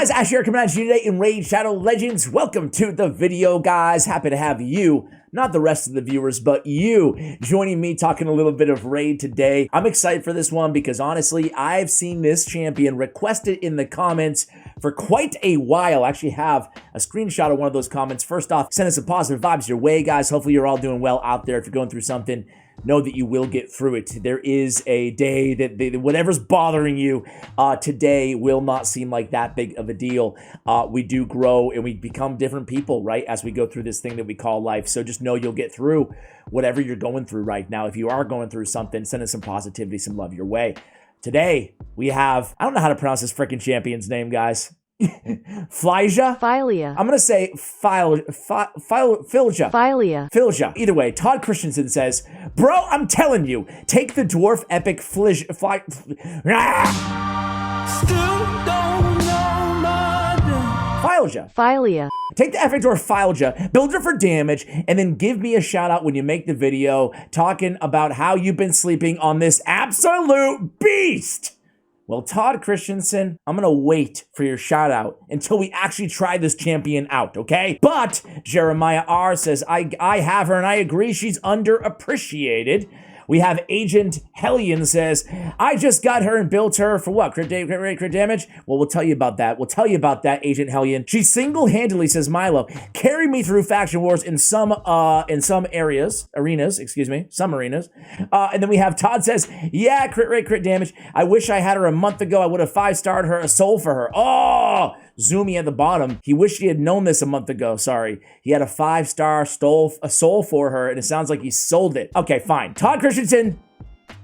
guys, Ash here coming at you today in Raid Shadow Legends. Welcome to the video, guys. Happy to have you, not the rest of the viewers, but you joining me talking a little bit of Raid today. I'm excited for this one because honestly, I've seen this champion requested in the comments for quite a while. I actually have a screenshot of one of those comments. First off, send us some positive vibes your way, guys. Hopefully you're all doing well out there. If you're going through something, know that you will get through it. There is a day that whatever's bothering you today will not seem like that big of a deal. We do grow and we become different people, right, as we go through this thing that we call life. So just know you'll get through whatever you're going through right now. If you are going through something, send us some positivity, some love your way. Today, we have, I don't know how to pronounce this freaking champion's name, guys. Fylja? Fylja. I'm going to say Fylja. Fylja. Fylja. Either way, Todd Christensen says, bro, I'm telling you, take the dwarf epic Fylja. Fylja. Take the epic dwarf Fylja, build her for damage, and then give me a shout out when you make the video talking about how you've been sleeping on this absolute beast. Well, Todd Christensen, I'm going to wait for your shout out until we actually try this champion out, okay? But Jeremiah R says, I have her and I agree she's underappreciated. We have Agent Hellion says, I just got her and built her for what? Crit damage? Well, we'll tell you about that. We'll tell you about that, Agent Hellion. She single-handedly, says Milo, carried me through faction wars in some arenas. And then we have Todd says, yeah, crit damage. I wish I had her a month ago. I would have 5-starred her, a soul for her. Oh! Zoomy at the bottom. He wished he had known this a month ago. Sorry. He had a 5-star, stole a soul for her, and it sounds like he sold it. Okay, fine. Todd Christensen,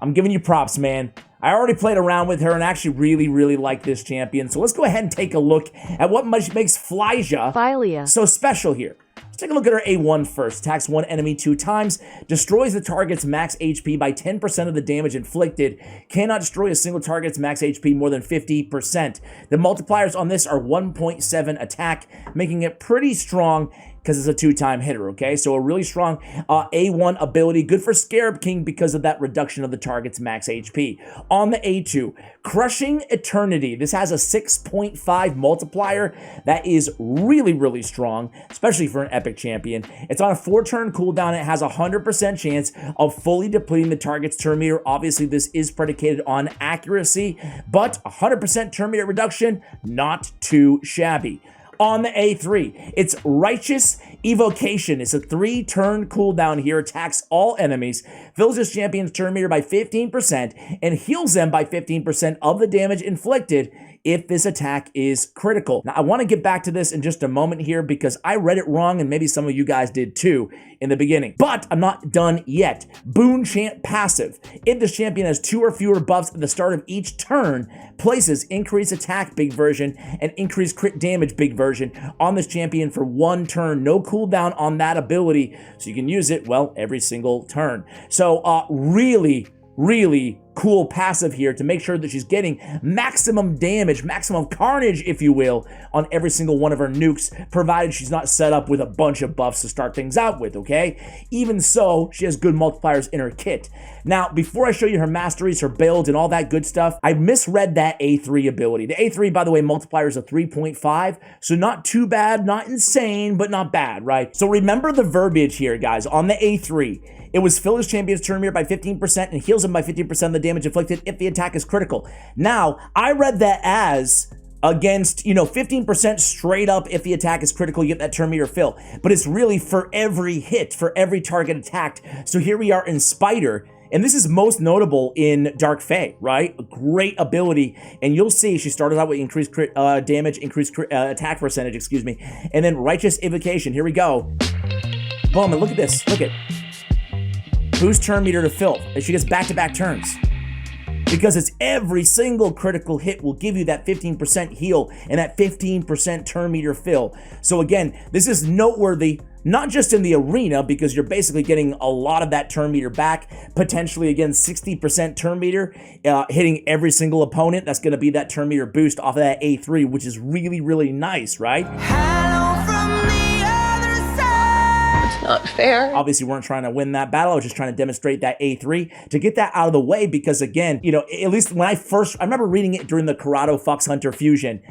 I'm giving you props, man. I already played around with her and actually really like this champion. So let's go ahead and take a look at what makes Fylja so special here. Let's take a look at her A1 first. Attacks one enemy 2 times, destroys the target's max HP by 10% of the damage inflicted, cannot destroy a single target's max HP more than 50%. The multipliers on this are 1.7 attack, making it pretty strong because it's a 2-time hitter, okay? So a really strong A1 ability, good for Scarab King because of that reduction of the target's max HP. On the A2, Crushing Eternity. This has a 6.5 multiplier. That is really strong, especially for an epic champion. It's on a 4-turn cooldown. It has a 100% chance of fully depleting the target's turn meter. Obviously, this is predicated on accuracy, but 100% turn meter reduction, not too shabby. On the A3, it's Righteous Evocation. It's a 3-turn cooldown here, attacks all enemies, fills this champion's turn meter by 15%, and heals them by 15% of the damage inflicted if this attack is critical. Now, I want to get back to this in just a moment here because I read it wrong and maybe some of you guys did too in the beginning. But I'm not done yet. Boon Chant passive. If this champion has 2 or fewer buffs at the start of each turn, places increase attack big version and increase crit damage big version on this champion for 1 turn. No cooldown on that ability, so you can use it, well, every single turn. So really cool passive here to make sure that she's getting maximum damage, maximum carnage, if you will, on every single one of her nukes, provided she's not set up with a bunch of buffs to start things out with, okay? Even so, she has good multipliers in her kit. Now, before I show you her masteries, her build, and all that good stuff, I misread that A3 ability. The A3, by the way, multipliers of 3.5, so not too bad, not insane, but not bad, right? So remember the verbiage here, guys, on the A3. It was fill his champion's turn meter by 15% and heals him by 15% of the damage inflicted if the attack is critical. Now, I read that as against, 15% straight up if the attack is critical, you get that turn meter fill. But it's really for every hit, for every target attacked. So here we are in Spider, and this is most notable in Dark Fae, right? A great ability, and you'll see she started out with increased crit damage, increased attack percentage, excuse me, and then Righteous Evocation. Here we go. Boom, and look at this, look at boost turn meter to fill, and she gets back-to-back turns. Because it's every single critical hit will give you that 15% heal and that 15% turn meter fill. So again, this is noteworthy, not just in the arena, because you're basically getting a lot of that turn meter back, potentially again 60% turn meter, hitting every single opponent. That's going to be that turn meter boost off of that A3, which is really nice, right? Not fair. Obviously, we weren't trying to win that battle. I was just trying to demonstrate that A3 to get that out of the way because, again, at least when I remember reading it during the Corrado Fox Hunter fusion,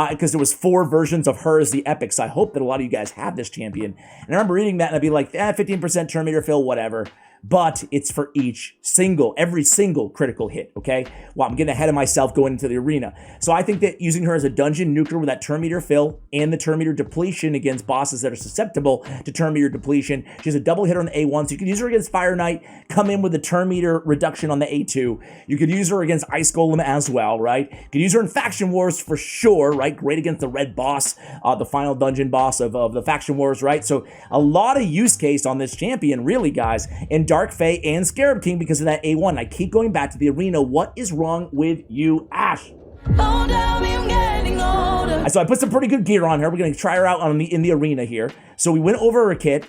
because there was 4 versions of her as the epic. So I hope that a lot of you guys have this champion. And I remember reading that and I'd be like, 15% turn meter fill, whatever. But it's for every single critical hit, okay? Well, I'm getting ahead of myself going into the arena. So I think that using her as a dungeon nuker with that turn meter fill and the turn meter depletion against bosses that are susceptible to turn meter depletion, she has a double hit on the A1, so you can use her against Fire Knight, come in with a turn meter reduction on the A2. You could use her against Ice Golem as well, right? You could use her in Faction Wars for sure, right? Great against the red boss, the final dungeon boss of the Faction Wars, right? So a lot of use case on this champion, really, guys. And Dark Fae and Scarab King because of that A1. I keep going back to the arena. What is wrong with you, Ash? So I put some pretty good gear on her. We're going to try her out in the arena here. So we went over her kit.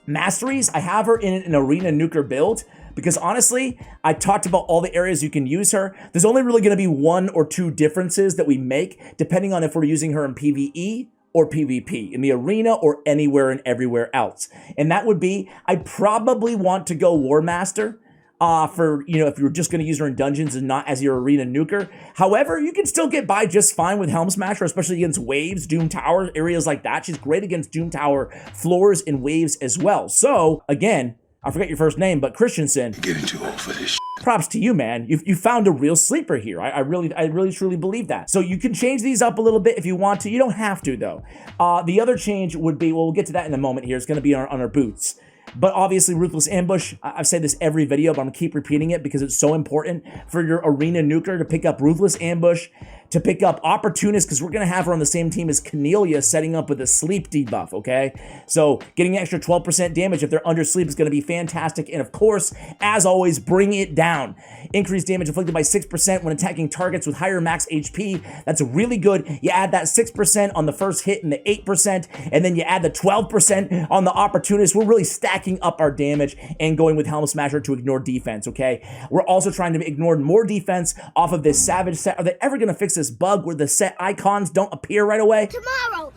Masteries, I have her in an arena nuker build because honestly, I talked about all the areas you can use her. There's only really going to be 1 or 2 differences that we make depending on if we're using her in PvE or PvP, in the arena or anywhere and everywhere else. And that would be, I probably want to go War Master for, if you're just gonna use her in dungeons and not as your arena nuker. However, you can still get by just fine with Helm Smasher, especially against waves, Doom Tower, areas like that. She's great against Doom Tower floors and waves as well. So again, I forget your first name, but Christensen. You're getting too old for this. Props to you, man. You found a real sleeper here. I really truly believe that. So you can change these up a little bit if you want to. You don't have to though. The other change would be, well, we'll get to that in a moment here. It's going to be on our boots. But obviously, Ruthless Ambush, I've said this every video, but I'm going to keep repeating it because it's so important for your arena nuker to pick up Ruthless Ambush, to pick up Opportunist, because we're going to have her on the same team as Cornelia, setting up with a sleep debuff, okay? So getting an extra 12% damage if they're under sleep is going to be fantastic. And of course, as always, bring it down. Increased damage inflicted by 6% when attacking targets with higher max HP. That's really good. You add that 6% on the first hit and the 8%, and then you add the 12% on the Opportunist. We're really stacking up our damage and going with Helm Smasher to ignore defense, okay? We're also trying to ignore more defense off of this Savage set. Are they ever going to fix this bug where the set icons don't appear right away? Tomorrow.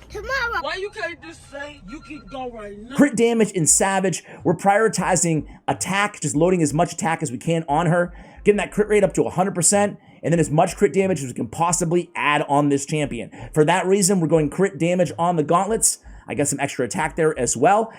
Why you can't just say you can go right now? Crit damage in Savage. We're prioritizing attack, just loading as much attack as we can on her, getting that crit rate up to 100%, and then as much crit damage as we can possibly add on this champion. For that reason, we're going crit damage on the gauntlets. I got some extra attack there as well.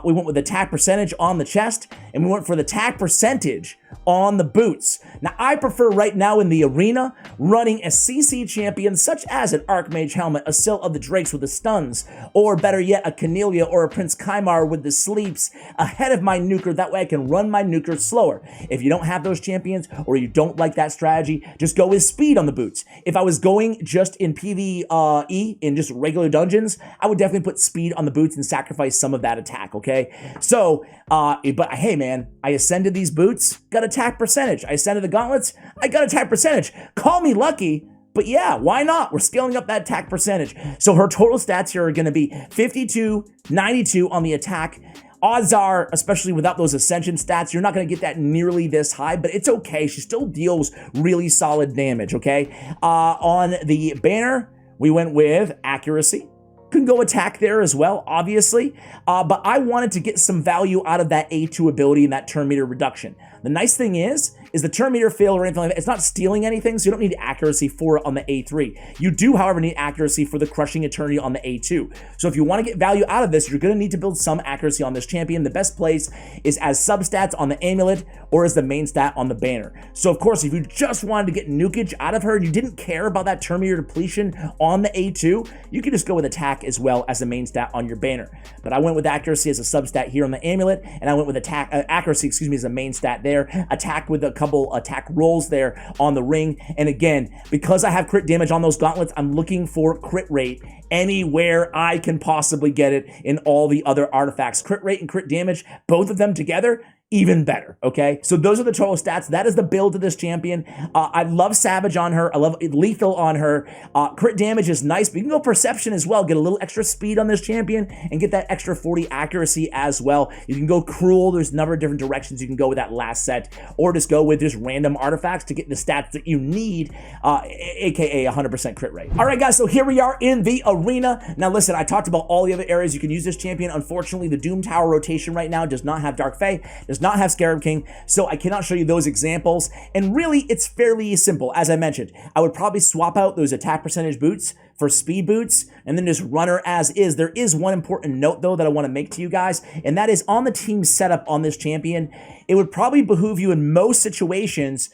We went with attack percentage on the chest, and we went for the attack percentage on the boots. Now, I prefer right now in the arena running a CC champion such as an Archmage helmet, a Sill of the Drakes with the stuns, or better yet, a Cornelia or a Prince Kymar with the sleeps ahead of my nuker. That way I can run my nuker slower. If you don't have those champions or you don't like that strategy, just go with speed on the boots. If I was going just in PvE, in just regular dungeons, I would definitely put speed on the boots and sacrifice some of that attack, okay? So, but hey man, I ascended these boots, got attack percentage. I ascended the gauntlets, I got attack percentage. Call me lucky, but yeah, why not? We're scaling up that attack percentage. So her total stats here are gonna be 52, 92 on the attack. Odds are, especially without those ascension stats, you're not going to get that nearly this high, but it's okay. She still deals really solid damage, okay? On the banner, we went with accuracy. Can go attack there as well, obviously, but I wanted to get some value out of that A2 ability and that turn meter reduction. The nice thing is the turn meter fail or anything like that, it's not stealing anything, so you don't need accuracy for it on the A3. You do, however, need accuracy for the Crushing Eternity on the A2. So if you want to get value out of this, you're going to need to build some accuracy on this champion. The best place is as substats on the amulet or as the main stat on the banner. So of course, if you just wanted to get nukage out of her and you didn't care about that turn meter depletion on the A2, you could just go with attack as well as the main stat on your banner. But I went with accuracy as a substat here on the amulet, and I went with accuracy, as a main stat there. Attack with a couple attack rolls there on the ring. And again, because I have crit damage on those gauntlets, I'm looking for crit rate anywhere I can possibly get it in all the other artifacts. Crit rate and crit damage, both of them together, even better, okay? So those are the total stats. That is the build of this champion. I love Savage on her. I love Lethal on her. Crit damage is nice, but you can go Perception as well. Get a little extra speed on this champion and get that extra 40 accuracy as well. You can go Cruel. There's a number of different directions you can go with that last set, or just go with just random artifacts to get the stats that you need, aka 100% crit rate. All right, guys, so here we are in the arena. Now, listen, I talked about all the other areas you can use this champion. Unfortunately, the Doom Tower rotation right now does not have Dark Fae, does not have Scarab King, so I cannot show you those examples. And really, it's fairly simple. As I mentioned, I would probably swap out those attack percentage boots for speed boots and then just run her as is. There is one important note though that I want to make to you guys, and that is on the team setup on this champion, it would probably behoove you in most situations,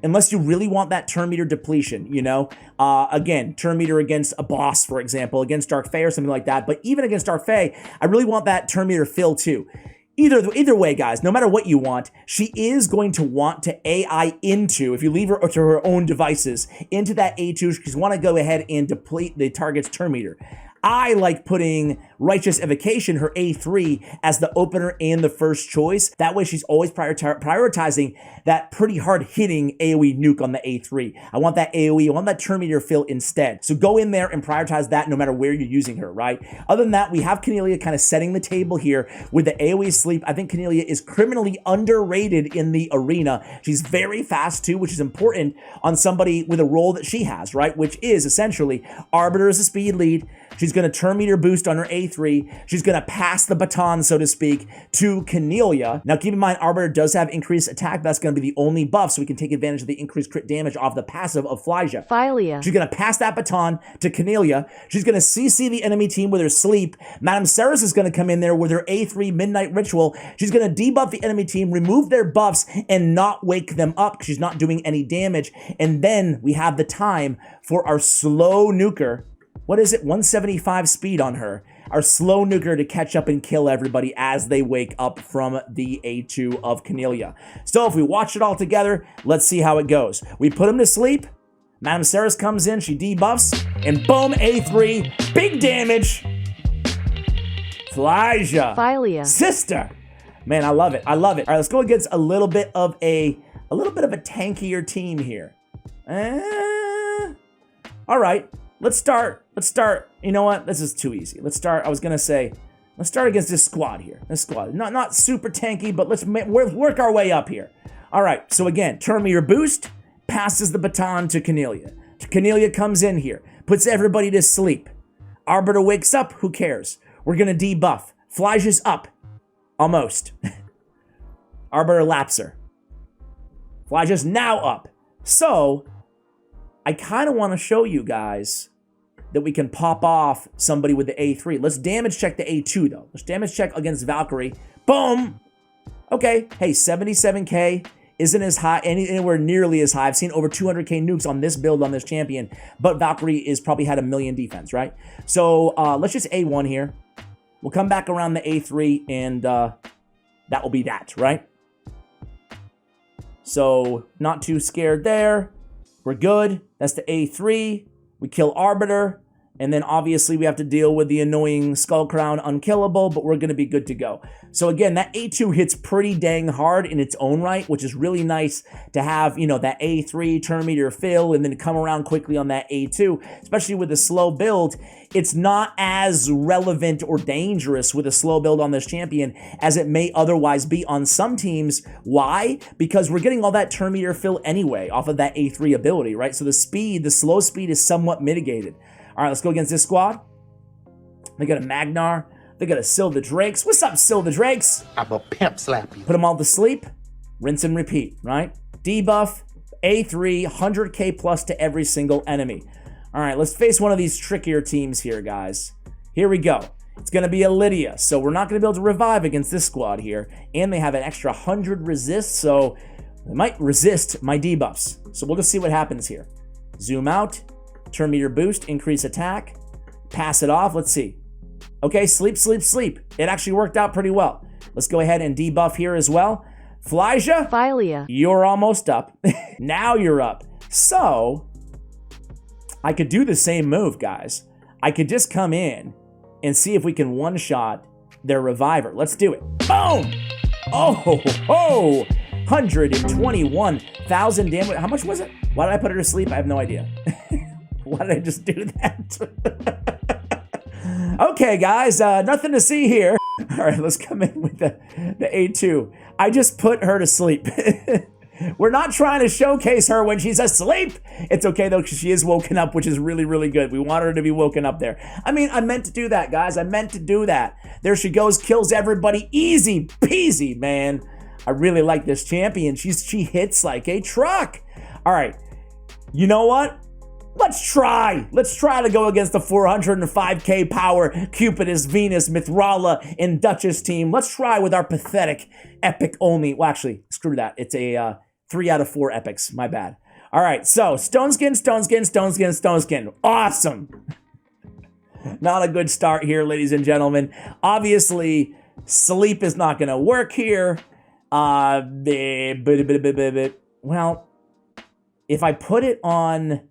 unless you really want that turn meter depletion, you know? Again, turn meter against a boss, for example, against Dark Fae or something like that, but even against Dark Fae, I really want that turn meter fill too. Either way, guys, no matter what you want, she is going to want to AI into, if you leave her to her own devices, into that A2, she's want to go ahead and deplete the target's turn meter. I like putting Righteous Evocation, her A3, as the opener and the first choice. That way she's always prioritizing that pretty hard-hitting AoE nuke on the A3. I want that AoE, I want that turn meter fill instead. So go in there and prioritize that no matter where you're using her, right? Other than that, we have Cornelia kind of setting the table here with the AoE sleep. I think Cornelia is criminally underrated in the arena. She's very fast too, which is important on somebody with a role that she has, right? Which is essentially Arbiter is a speed lead. She's going to turn meter boost on her A3. She's going to pass the baton, so to speak, to Cornelia. Now, keep in mind, Arbiter does have increased attack. That's going to be the only buff, so we can take advantage of the increased crit damage off the passive of Fylja. She's going to pass that baton to Cornelia. She's going to CC the enemy team with her sleep. Madame Ceres is going to come in there with her A3 Midnight Ritual. She's going to debuff the enemy team, remove their buffs, and not wake them up because she's not doing any damage. And then we have the time for our slow nuker. What is it? 175 speed on her. Our slow nuker to catch up and kill everybody as they wake up from the A2 of Cornelia. So if we watch it all together, let's see how it goes. We put him to sleep. Madame Ceres comes in, she debuffs, and boom, A3, big damage. Fylja. Sister. Man, I love it. I love it. All right, let's go against a little bit of a tankier team here. All right. Let's start. You know what? This is too easy. Let's start against this squad here. This squad. Not super tanky, but let's work our way up here. All right. So again, turn meter boost, passes the baton to Cornelia. Cornelia comes in here, puts everybody to sleep. Arbiter wakes up. Who cares? We're going to debuff. Fylja's up. Almost. Arbiter laps her. Fylja's now up. So I kind of want to show you guys that we can pop off somebody with the A3. Let's damage check the A2 though. Let's damage check against Valkyrie. Boom! Okay, hey, 77k isn't as high, anywhere nearly as high. I've seen over 200k nukes on this build on this champion, but Valkyrie is probably had 1 million defense, right? So let's just A1 here. We'll come back around the A3 and that will be that, right? So not too scared there. We're good. That's the A3. We kill Arbiter. And then obviously we have to deal with the annoying Skull Crown unkillable, but we're going to be good to go. So again, that A2 hits pretty dang hard in its own right, which is really nice to have, you know, that A3 turn meter fill and then come around quickly on that A2, especially with a slow build. It's not as relevant or dangerous with a slow build on this champion as it may otherwise be on some teams. Why? Because we're getting all that turn meter fill anyway off of that A3 ability, right? So the slow speed is somewhat mitigated. All right, let's go against this squad. They got a Magnar. They got a Silva Drakes. What's up, Silva Drakes? I'm a pimp slap you. Put them all to sleep. Rinse and repeat, right? Debuff, A3, 100k plus to every single enemy. All right, let's face one of these trickier teams here, guys. Here we go. It's going to be a Lydia, so we're not going to be able to revive against this squad here. And they have an extra 100 resist, so they might resist my debuffs. So we'll just see what happens here. Zoom out. Turn meter boost, increase attack, pass it off. Let's see. Okay, sleep, sleep, sleep. It actually worked out pretty well. Let's go ahead and debuff here as well. Fylja, you're almost up. Now you're up. So I could do the same move, guys. I could just come in and see if we can one-shot their reviver. Let's do it. Boom! Oh, 121,000 damage. How much was it? Why did I put her to sleep? I have no idea. Why did I just do that? Okay, guys, nothing to see here. All right, let's come in with the A2. I just put her to sleep. We're not trying to showcase her when she's asleep. It's okay, though, because she is woken up, which is really, really good. We want her to be woken up there. I mean, I meant to do that, guys. I meant to do that. There she goes, kills everybody. Easy peasy, man. I really like this champion. She hits like a truck. All right, you know what? Let's try to go against the 405k power Cupidus, Venus, Mithrala, and Duchess team. Let's try with our pathetic epic only. Well, actually, screw that. It's a 3 out of 4 epics. My bad. All right, so Stoneskin. Awesome. Not a good start here, ladies and gentlemen. Obviously, sleep is not going to work here. Well, if I put it on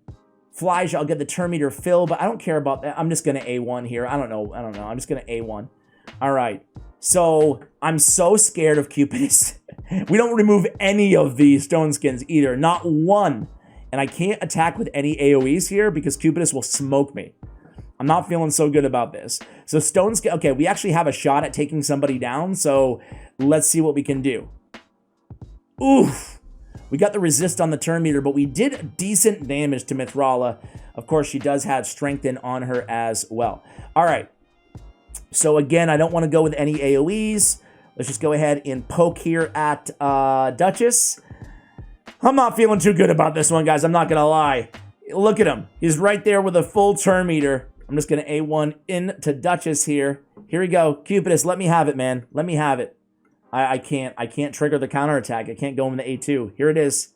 Fylja, I'll get the turn meter fill, but I don't care about that. I'm just going to A1 here. I don't know. I'm just going to A1. All right. So I'm so scared of Cupidus. We don't remove any of these stone skins either. Not one. And I can't attack with any AoEs here because Cupidus will smoke me. I'm not feeling so good about this. So stone skin. Okay, we actually have a shot at taking somebody down. So let's see what we can do. Oof. We got the resist on the turn meter, but we did decent damage to Mithrala. Of course, she does have strengthen on her as well. All right. So again, I don't want to go with any AoEs. Let's just go ahead and poke here at Duchess. I'm not feeling too good about this one, guys. I'm not going to lie. Look at him. He's right there with a full turn meter. I'm just going to A1 into Duchess here. Here we go. Cupidus, let me have it, man. Let me have it. I can't trigger the counterattack. I can't go into A2. Here it is.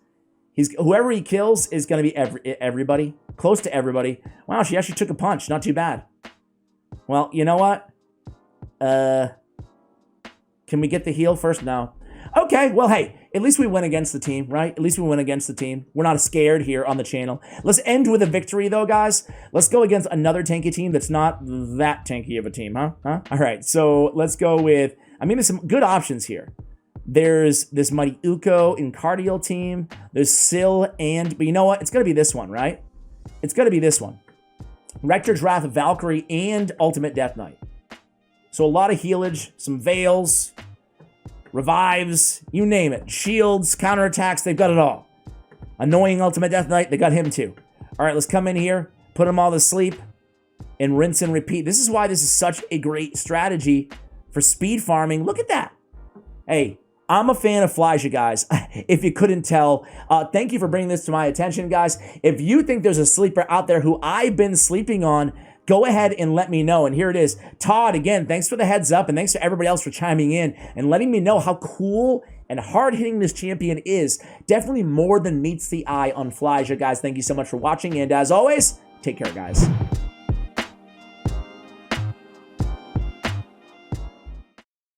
Whoever he kills is going to be everybody. Close to everybody. Wow, she actually took a punch. Not too bad. Well, you know what? Can we get the heal first? No. Okay, well, hey, at least we win against the team, right? At least we win against the team. We're not scared here on the channel. Let's end with a victory, though, guys. Let's go against another tanky team that's not that tanky of a team, huh? All right, so let's go with... I mean, there's some good options here. There's this Mighty Uko and Cardial team. There's Syl and... But you know what? It's going to be this one, right? It's going to be this one. Rector's Wrath, Valkyrie, and Ultimate Death Knight. So a lot of healage, some Veils, Revives, you name it. Shields, counterattacks, they've got it all. Annoying Ultimate Death Knight, they got him too. All right, let's come in here, put them all to sleep, and rinse and repeat. This is why this is such a great strategy for speed farming. Look at that. Hey, I'm a fan of Fylja, guys, if you couldn't tell. Thank you for bringing this to my attention, guys. If you think there's a sleeper out there who I've been sleeping on, go ahead and let me know. And here it is. Todd, again, thanks for the heads up, and thanks to everybody else for chiming in and letting me know how cool and hard-hitting this champion is. Definitely more than meets the eye on Fylja, guys. Thank you so much for watching, and as always, take care, guys.